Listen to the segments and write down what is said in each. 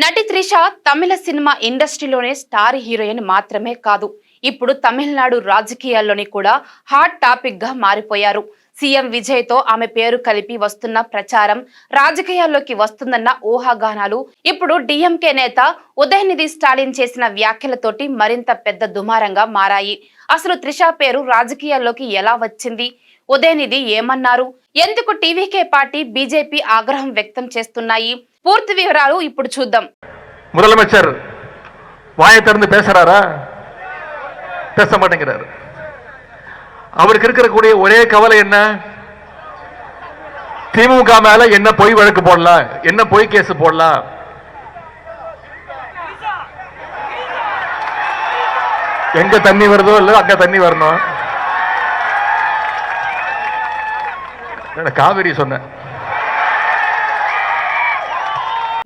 నటి త్రిష తమిళ cinema ఇండస్ట్రీలోనే star heroine మాత్రమే కాదు, ఇప్పుడు తమిళనాడు రాజకీయాల్లోని కూడా హాట్ టాపిక్ గా మారిపోయారు. సీఎం విజయ్ తో ఆమె పేరు కలిపి వస్తున్న ప్రచారం రాజకీయాల్లోకి వస్తుందన్న ఊహాగానాలు ఇప్పుడు డిఎంకే నేత ఉదయనిధి స్టాలిన్ చేసిన వ్యాఖ్యలతోటి మరింత పెద్ద దుమారంగా మారాయి. అసలు త్రిష పేరు రాజకీయాల్లోకి ఎలా వచ్చింది? ఉదయనిధి ఏమన్నారు? ఎందుకు టీవీకే పార్టీ, బీజేపీ ఆగ్రహం వ్యక్తం చేస్తున్నాయి? పూర్తి వివరాలు ఇప్పుడు చూద్దాం. முதலமைச்சர் வாயை திறந்து பேசுறாரா? பேச மாட்டேங்கிறாரு. அவருக்கு இருக்கக்கூடிய ஒரே கவலை என்ன? திமுக மேல என்ன பொய் வழக்கு போடலாம், என்ன பொய் கேஸ் போடலாம். எங்க தண்ணி வருதோ இல்ல அங்க தண்ணி வரணும். காவிரி சொன்ன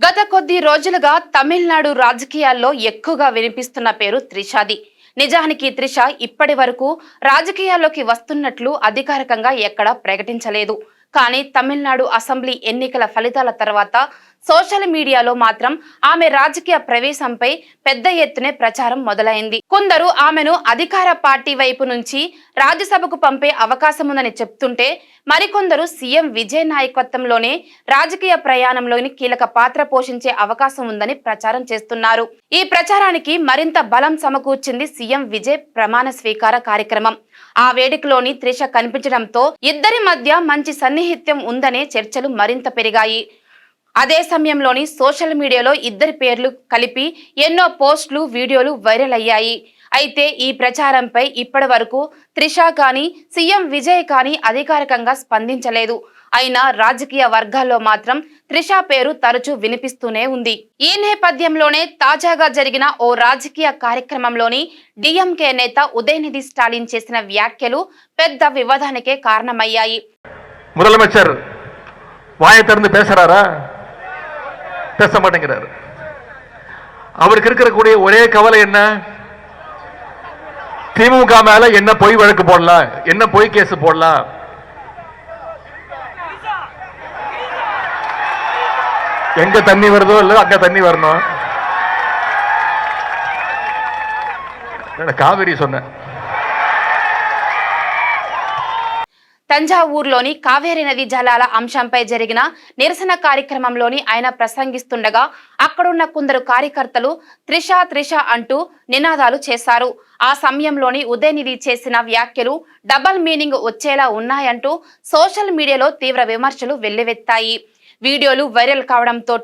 గత కొద్ది రోజులుగా తమిళనాడు రాజకీయాల్లో ఎక్కువగా వినిపిస్తున్న పేరు త్రిషాది. నిజానికి త్రిష ఇప్పటి వరకు రాజకీయాల్లోకి వస్తున్నట్లు అధికారికంగా ఎక్కడా ప్రకటించలేదు. కానీ తమిళనాడు అసెంబ్లీ ఎన్నికల ఫలితాల తర్వాత సోషల్ మీడియాలో మాత్రం ఆమె రాజకీయ ప్రవేశంపై పెద్ద ఎత్తునే ప్రచారం మొదలైంది. కొందరు ఆమెను అధికార పార్టీ వైపు నుంచి రాజ్యసభకు పంపే అవకాశం ఉందని చెప్తుంటే, మరికొందరు సీఎం విజయ్ నాయకత్వంలోనే రాజకీయ ప్రయాణంలోని కీలక పాత్ర పోషించే అవకాశం ఉందని ప్రచారం చేస్తున్నారు. ఈ ప్రచారానికి మరింత బలం సమకూర్చింది సీఎం విజయ్ ప్రమాణ స్వీకార కార్యక్రమం. ఆ వేడుకలోని త్రిష కనిపించడంతో ఇద్దరి మధ్య మంచి సన్నిహిత్యం ఉందనే చర్చలు మరింత పెరిగాయి. అదే సమయంలోని సోషల్ మీడియాలో ఇద్దరి పేర్లు కలిపి ఎన్నో పోస్టులు, వీడియోలు వైరల్ అయ్యాయి. అయితే ఈ ప్రచారంపై ఇప్పటి వరకు త్రిష కానీ సీఎం విజయ్ కానీ అధికారికంగా స్పందించలేదు. అయినా రాజకీయ వర్గాల్లో మాత్రం త్రిష పేరు తరచూ వినిపిస్తూనే ఉంది. ఈ నేపథ్యంలోనే తాజాగా జరిగిన ఓ రాజకీయ కార్యక్రమంలోని డిఎంకే నేత ఉదయనిధి స్టాలిన్ చేసిన వ్యాఖ్యలు పెద్ద వివాదానికే కారణమయ్యాయి. முதலமைச்சர் வாயை திறந்து பேசுறாரா? பேச மாட்டேங்கிறாரு. அவருக்கு இருக்கக்கூடிய ஒரே கவலை என்ன? திமுக மேல என்ன பொய் வழக்கு போடலாம், என்ன பொய் கேஸ் போடலாம். எங்க தண்ணி வருதோ இல்ல அங்க தண்ணி வரணும். காவிரி சொன்ன తంజావూరులోని కావేరీ నది జలాల అంశంపై జరిగిన నిరసన కార్యక్రమంలోని ఆయన ప్రసంగిస్తుండగా అక్కడున్న కొందరు కార్యకర్తలు త్రిష త్రిష అంటూ నినాదాలు చేశారు. ఆ సమయంలోని ఉదయనిధి చేసిన వ్యాఖ్యలు డబల్ మీనింగ్ వచ్చేలా ఉన్నాయంటూ సోషల్ మీడియాలో తీవ్ర విమర్శలు వెల్లువెత్తాయి. వీడియోలు వైరల్ కావడంతో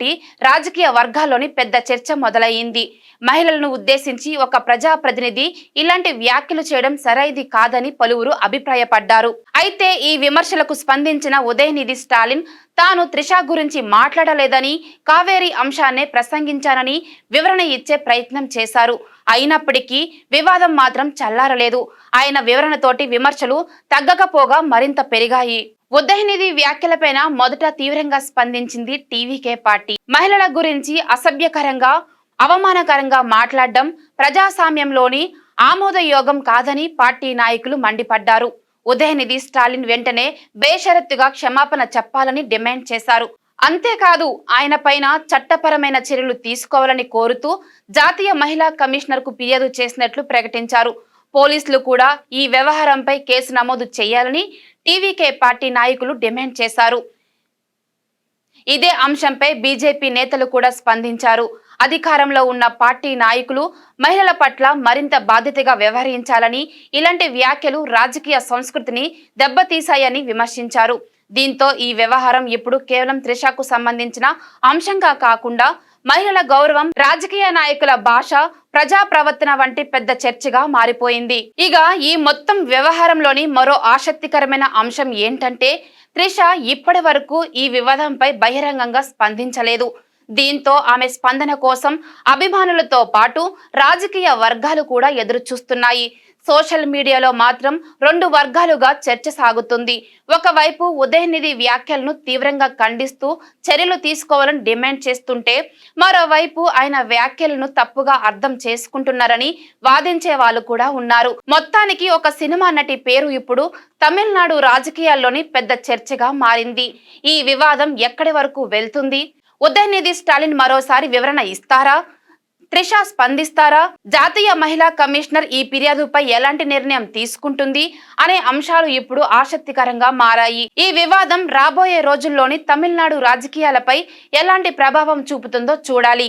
రాజకీయ వర్గాల్లోని పెద్ద చర్చ మొదలయ్యింది. మహిళలను ఉద్దేశించి ఒక ప్రజాప్రతినిధి ఇలాంటి వ్యాఖ్యలు చేయడం సరైది కాదని పలువురు అభిప్రాయపడ్డారు. అయితే ఈ విమర్శలకు స్పందించిన ఉదయనిధి స్టాలిన్ తాను త్రిష గురించి మాట్లాడలేదని, కావేరీ అంశాన్నే ప్రసంగించానని వివరణ ఇచ్చే ప్రయత్నం చేశారు. అయినప్పటికీ వివాదం మాత్రం చల్లారలేదు. ఆయన వివరణతోటి విమర్శలు తగ్గకపోగా మరింత పెరిగాయి. ఉదయనిధి వ్యాఖ్యలపైన మొదట తీవ్రంగా స్పందించింది టీవీకే పార్టీ. మహిళల గురించి అసభ్యకరంగా, అవమానకరంగా మాట్లాడడం ప్రజాస్వామ్యంలోని ఆమోదయోగం కాదని పార్టీ నాయకులు మండిపడ్డారు. ఉదయనిధి స్టాలిన్ వెంటనే బేషరతుగా క్షమాపణ చెప్పాలని డిమాండ్ చేశారు. అంతేకాదు ఆయన పైన చట్టపరమైన చర్యలు తీసుకోవాలని కోరుతూ జాతీయ మహిళా కమిషనర్ కు ఫిర్యాదు చేసినట్లు ప్రకటించారు. పోలీసులు కూడా ఈ వ్యవహారంపై కేసు నమోదు చేయాలని టీవీకే పార్టీ నాయకులు డిమాండ్ చేశారు. ఇదే అంశంపై బీజేపీ నేతలు కూడా స్పందించారు. అధికారంలో ఉన్న పార్టీ నాయకులు మహిళల పట్ల మరింత బాధ్యతగా వ్యవహరించాలని, ఇలాంటి వ్యాఖ్యలు రాజకీయ సంస్కృతిని దెబ్బతీశాయని విమర్శించారు. దీంతో ఈ వ్యవహారం ఇప్పుడు కేవలం త్రిషకు సంబంధించిన అంశంగా కాకుండా మహిళల గౌరవం, రాజకీయ నాయకుల భాష, ప్రజా ప్రవర్తన వంటి పెద్ద చర్చగా మారిపోయింది. ఇక ఈ మొత్తం వ్యవహారంలోని మరో ఆసక్తికరమైన అంశం ఏంటంటే, త్రిష ఇప్పటి వరకు ఈ వివాదంపై బహిరంగంగా స్పందించలేదు. దీంతో ఆమె స్పందన కోసం అభిమానులతో పాటు రాజకీయ వర్గాలు కూడా ఎదురు చూస్తున్నాయి. సోషల్ మీడియాలో మాత్రం రెండు వర్గాలుగా చర్చ సాగుతుంది. ఒకవైపు ఉదయనిధి వ్యాఖ్యలను తీవ్రంగా ఖండిస్తూ చర్యలు తీసుకోవాలని డిమాండ్ చేస్తుంటే, మరోవైపు ఆయన వ్యాఖ్యలను తప్పుగా అర్థం చేసుకుంటున్నారని వాదించే వాళ్ళు కూడా ఉన్నారు. మొత్తానికి ఒక సినిమా నటి పేరు ఇప్పుడు తమిళనాడు రాజకీయాల్లోని పెద్ద చర్చగా మారింది. ఈ వివాదం ఎక్కడి వరకు వెళ్తుంది? ఉదయనిధి స్టాలిన్ మరోసారి వివరణ ఇస్తారా? త్రిష స్పందిస్తారా? జాతీయ మహిళా కమిషనర్ ఈ ఫిర్యాదుపై ఎలాంటి నిర్ణయం తీసుకుంటుంది అనే అంశాలు ఇప్పుడు ఆసక్తికరంగా మారాయి. ఈ వివాదం రాబోయే రోజుల్లోని తమిళనాడు రాజకీయాలపై ఎలాంటి ప్రభావం చూపుతుందో చూడాలి.